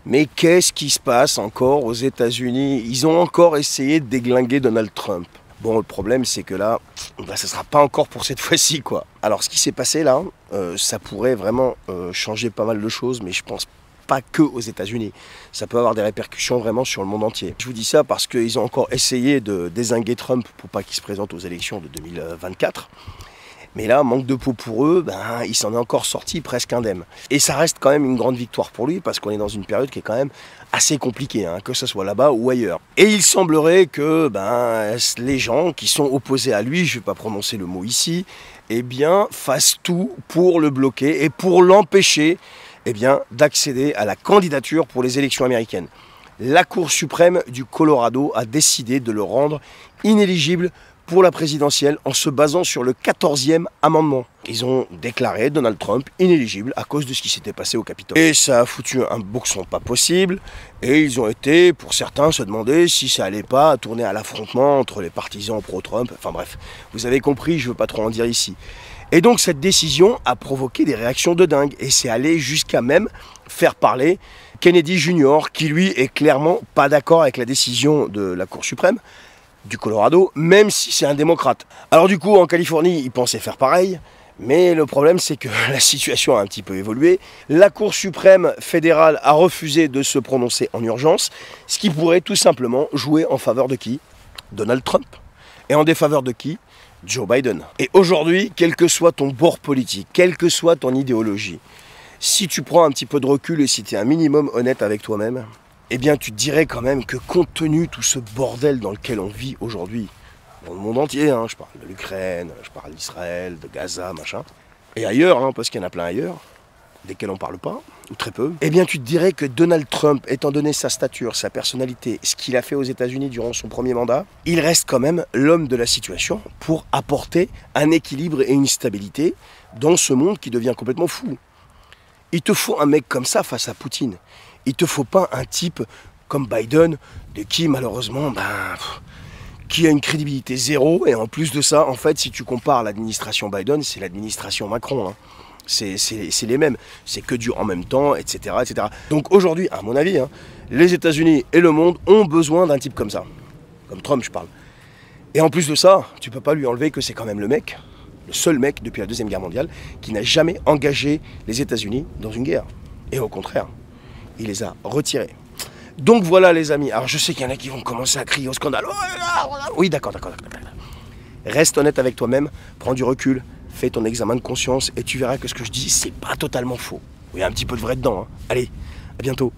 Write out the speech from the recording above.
Mais qu'est-ce qui se passe encore aux États-Unis? Ils ont encore essayé de déglinguer Donald Trump. Bon, le problème, c'est que là, ça ne sera pas encore pour cette fois-ci, quoi. Alors, ce qui s'est passé là, ça pourrait vraiment changer pas mal de choses, mais je pense pas que aux États-Unis. Ça peut avoir des répercussions vraiment sur le monde entier. Je vous dis ça parce qu'ils ont encore essayé de dézinguer Trump pour pas qu'il se présente aux élections de 2024. Mais là, manque de peau pour eux, il s'en est encore sorti presque indemne. Et ça reste quand même une grande victoire pour lui, parce qu'on est dans une période qui est quand même assez compliquée, que ce soit là-bas ou ailleurs. Et il semblerait que les gens qui sont opposés à lui, je ne vais pas prononcer le mot ici, fassent tout pour le bloquer et pour l'empêcher d'accéder à la candidature pour les élections américaines. La Cour suprême du Colorado a décidé de le rendre inéligible pour la présidentielle en se basant sur le 14e amendement. Ils ont déclaré Donald Trump inéligible à cause de ce qui s'était passé au Capitole. Et ça a foutu un boxon pas possible, et ils ont été, pour certains, se demander si ça allait pas tourner à l'affrontement entre les partisans pro-Trump. Enfin bref, vous avez compris, je veux pas trop en dire ici. Et donc cette décision a provoqué des réactions de dingue, et c'est allé jusqu'à même faire parler Kennedy Jr., qui lui est clairement pas d'accord avec la décision de la Cour suprême du Colorado, même si c'est un démocrate. Alors du coup, en Californie, ils pensaient faire pareil, mais le problème, c'est que la situation a un petit peu évolué. La Cour suprême fédérale a refusé de se prononcer en urgence, ce qui pourrait tout simplement jouer en faveur de qui? Donald Trump. Et en défaveur de qui? Joe Biden. Et aujourd'hui, quel que soit ton bord politique, quelle que soit ton idéologie, si tu prends un petit peu de recul et si tu es un minimum honnête avec toi-même, tu te dirais quand même que compte tenu de tout ce bordel dans lequel on vit aujourd'hui, dans le monde entier, je parle de l'Ukraine, je parle d'Israël, de Gaza, machin, et ailleurs, parce qu'il y en a plein ailleurs, desquels on ne parle pas, ou très peu, tu te dirais que Donald Trump, étant donné sa stature, sa personnalité, ce qu'il a fait aux États-Unis durant son premier mandat, il reste quand même l'homme de la situation pour apporter un équilibre et une stabilité dans ce monde qui devient complètement fou. Il te faut un mec comme ça face à Poutine. Il te faut pas un type comme Biden, de qui malheureusement, qui a une crédibilité zéro. Et en plus de ça, en fait, si tu compares l'administration Biden, c'est l'administration Macron. C'est les mêmes. C'est que du en même temps, etc. etc. Donc aujourd'hui, à mon avis, les États-Unis et le monde ont besoin d'un type comme ça. Comme Trump, je parle. Et en plus de ça, tu peux pas lui enlever que c'est quand même le seul mec depuis la Deuxième Guerre mondiale qui n'a jamais engagé les États-Unis dans une guerre. Et au contraire, il les a retirés. Donc voilà les amis, alors je sais qu'il y en a qui vont commencer à crier au scandale. Oui d'accord. Reste honnête avec toi-même, prends du recul, fais ton examen de conscience et tu verras que ce que je dis, c'est pas totalement faux. Il y a un petit peu de vrai dedans. Allez, à bientôt.